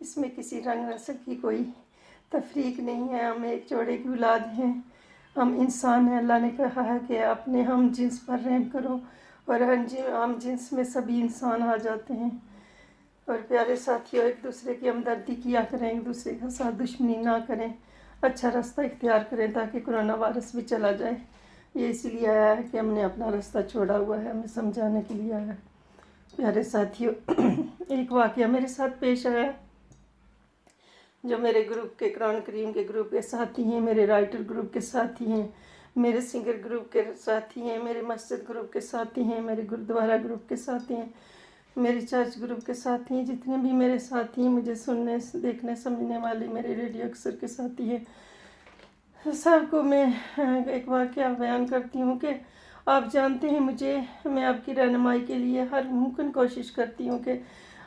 اس میں کسی رنگ نسل کی کوئی تفریق نہیں ہے. ہم ایک جوڑے کی اولاد ہیں, ہم انسان ہیں. اللہ نے کہا ہے کہ اپنے ہم جنس پر رحم کرو, اور ہم جنس میں سبھی انسان آ جاتے ہیں. اور پیارے ساتھیوں, ایک دوسرے کی ہمدردی کیا کریں, ایک دوسرے کے ساتھ دشمنی نہ کریں, اچھا راستہ اختیار کریں تاکہ کرونا وائرس بھی چلا جائے. یہ اسی لیے آیا ہے کہ ہم نے اپنا راستہ چھوڑا ہوا ہے, ہمیں سمجھانے کے لیے آیا ہے. پیارے ساتھیوں, ایک واقعہ میرے ساتھ پیش آیا, جو میرے گروپ کے قرآن کریم کے گروپ کے ساتھی ہیں, میرے رائٹر گروپ کے ساتھی ہیں, میرے سنگر گروپ کے ساتھی ہیں, میرے مسجد گروپ کے ساتھی ہیں, میرے گردوارہ گروپ کے ساتھی ہیں, میری چرچ گروپ کے ساتھی ہیں, جتنے بھی میرے ساتھی ہیں, مجھے سننے دیکھنے سمجھنے والے میرے ریڈیو اکثر کے ساتھی ہیں, سب کو میں ایک واقعہ بیان کرتی ہوں کہ آپ جانتے ہیں میں آپ کی رہنمائی کے لیے ہر ممکن کوشش کرتی ہوں کہ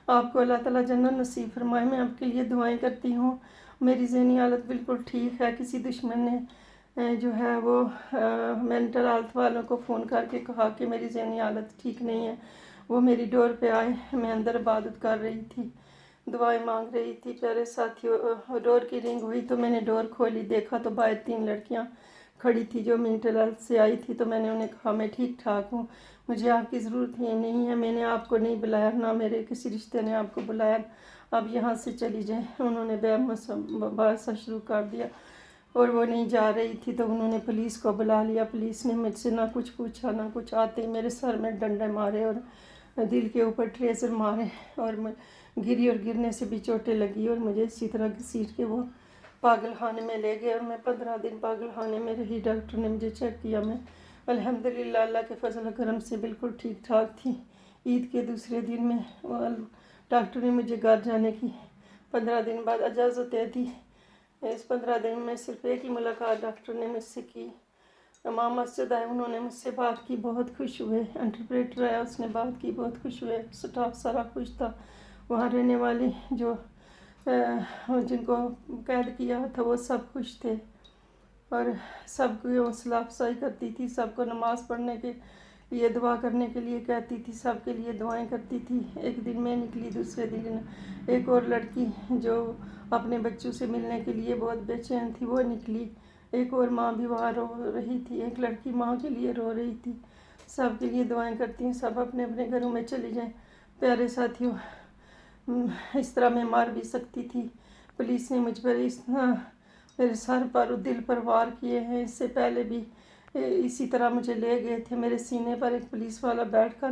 آپ کو اللہ تعالیٰ جنت نصیب فرمائے. میں آپ کے لیے دعائیں کرتی ہوں. میری ذہنی حالت بالکل ٹھیک ہے. کسی دشمن نے جو ہے وہ مینٹل ہیلتھ والوں کو فون کر کے کہا کہ میری ذہنی حالت ٹھیک نہیں ہے. وہ میری ڈور پہ آئے, میں اندر عبادت کر رہی تھی, دعائیں مانگ رہی تھی. پیارے ساتھیوں, ڈور کی رنگ ہوئی تو میں نے ڈور کھولی, دیکھا تو باہر 3 لڑکیاں کھڑی تھی جو مینٹل ہیلتھ سے آئی تھی. تو میں نے انہیں کہا میں ٹھیک ٹھاک ہوں, مجھے آپ کی ضرورت نہیں ہے, میں نے آپ کو نہیں بلایا, نہ میرے کسی رشتے نے آپ کو بلایا, آپ یہاں سے چلی جائیں. انہوں نے بحث شروع کر دیا, اور وہ نہیں جا رہی تھی تو انہوں نے پولیس کو بلا لیا. پولیس نے مجھ سے نہ کچھ پوچھا نہ کچھ, آتے ہی میرے سر میں ڈنڈے مارے اور دل کے اوپر ٹریزر مارے, اور میں گری, اور گرنے سے بھی چوٹیں لگی, اور مجھے اسی طرح گھسیٹ کے وہ پاگل خانے میں لے گئے, اور میں 15 دن پاگل خانے میں رہی. ڈاکٹر نے مجھے چیک کیا, میں الحمدللہ اللہ کے فضل و کرم سے بالکل ٹھیک ٹھاک تھی. عید کے دوسرے دن میں ڈاکٹر نے مجھے گھر جانے کی 15 دن بعد اجازت دے دی. اس 15 دن میں صرف ایک ہی ملاقات ڈاکٹر نے مجھ سے کی. امام مسجد آئے, انہوں نے مجھ سے بات کی, بہت خوش ہوئے. انٹرپریٹر آیا, اس نے بات کی, بہت خوش ہوئے. سٹاف سارا خوش تھا. وہاں رہنے والے جو جن کو قید کیا تھا وہ سب خوش تھے, اور سب کو حوصلہ افزائی کرتی تھی, سب کو نماز پڑھنے کے لیے دعا کرنے کے لیے کہتی تھی, سب کے لیے دعائیں کرتی تھی. ایک دن میں نکلی, دوسرے دن ایک اور لڑکی جو اپنے بچوں سے ملنے کے لیے بہت بے چین تھی وہ نکلی. ایک اور ماں بھی وہاں رو رہی تھی, ایک لڑکی ماں کے لیے رو رہی تھی. سب کے لیے دعائیں کرتی ہیں, سب اپنے اپنے گھروں میں چلی جائیں. پیارے ساتھیوں, اس طرح میں مار بھی سکتی تھی. پولیس نے مجھ پر میرے سر پر دل پر وار کیے ہیں. اس سے پہلے بھی اسی طرح مجھے لے گئے تھے. میرے سینے پر ایک پولیس والا بیٹھ کر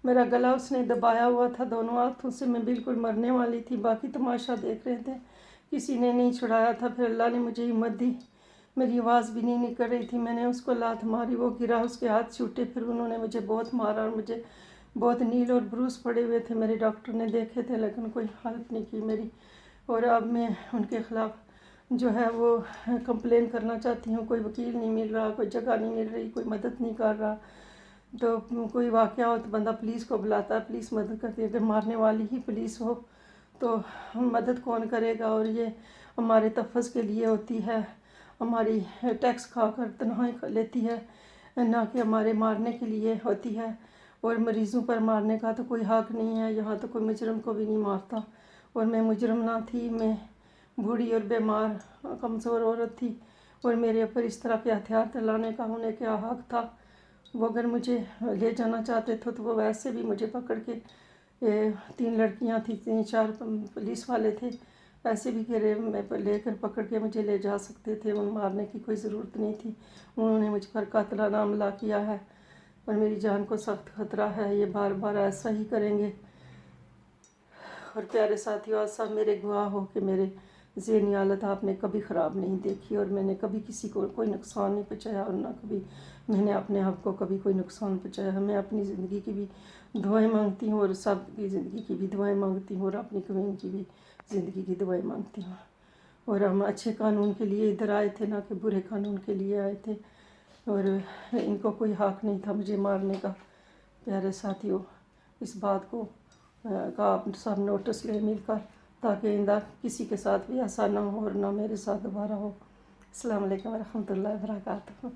میرا گلا اس نے دبایا ہوا تھا دونوں ہاتھوں سے. میں بالکل مرنے والی تھی, باقی تماشا دیکھ رہے تھے, کسی نے نہیں چھڑایا تھا. پھر اللہ نے مجھے ہمت دی, میری آواز بھی نہیں نکل رہی تھی, میں نے اس کو لات ماری, وہ گرا, اس کے ہاتھ چھوٹے. پھر انہوں نے مجھے بہت مارا, اور مجھے بہت نیل اور بروز پڑے ہوئے تھے. میرے ڈاکٹر نے دیکھے تھے لیکن کوئی ہیلپ نہیں کی میری. اور اب میں ان کے خلاف جو ہے وہ کمپلین کرنا چاہتی ہوں. کوئی وکیل نہیں مل رہا, کوئی جگہ نہیں مل رہی, کوئی مدد نہیں کر رہا. تو کوئی واقعہ ہو تو بندہ پولیس کو بلاتا ہے, پولیس مدد کرتی ہے. اگر مارنے والی ہی پولیس ہو تو مدد کون کرے گا؟ اور یہ ہمارے تحفظ کے لیے ہوتی ہے, ہماری ٹیکس کھا کر تنہائی لیتی ہے, نہ کہ ہمارے مارنے کے لیے ہوتی ہے. اور مریضوں پر مارنے کا تو کوئی حق نہیں ہے. یہاں تو کوئی مجرم کو بھی نہیں مارتا, اور میں مجرم نہ تھی, میں بوڑھی اور بیمار کمزور عورت تھی, اور میرے اوپر اس طرح کے ہتھیار چلانے کا انہیں کیا حق تھا؟ وہ اگر مجھے لے جانا چاہتے تھے تو وہ ویسے بھی مجھے پکڑ کے 3 لڑکیاں تھیں, 4 پولیس والے تھے, ایسے بھی لے کر پکڑ کے مجھے لے جا سکتے تھے. ان مارنے کی کوئی ضرورت نہیں تھی. انہوں نے مجھ پر قاتلانہ حملہ کیا ہے, اور میری جان کو سخت خطرہ ہے, یہ بار بار ایسا ہی کریں گے. اور پیارے ساتھیوں, آج سب میرے گواہ ہو کہ میرے ذہنی حالت آپ نے کبھی خراب نہیں دیکھی, اور میں نے کبھی کسی کو کوئی نقصان نہیں پہنچایا, اور نہ کبھی میں نے اپنے آپ کو کبھی کوئی نقصان پہنچایا. میں اپنی زندگی کی بھی دعائیں مانگتی ہوں, اور سب کی زندگی کی بھی دعائیں مانگتی ہوں, اور اپنی کمیونٹی کی بھی زندگی کی دعائیں مانگتی ہوں. اور ہم اچھے قانون کے لیے ادھر آئے تھے, نہ کہ برے قانون کے لیے آئے تھے, اور ان کو کوئی حق نہیں تھا مجھے مارنے کا. پیارے ساتھیوں, اس بات کو کا آپ سب نوٹس لے مل کر, تاکہ آئندہ کسی کے ساتھ بھی ایسا نہ ہو, اور نہ میرے ساتھ دوبارہ ہو. السلام علیکم ورحمۃ اللہ وبرکاتہ.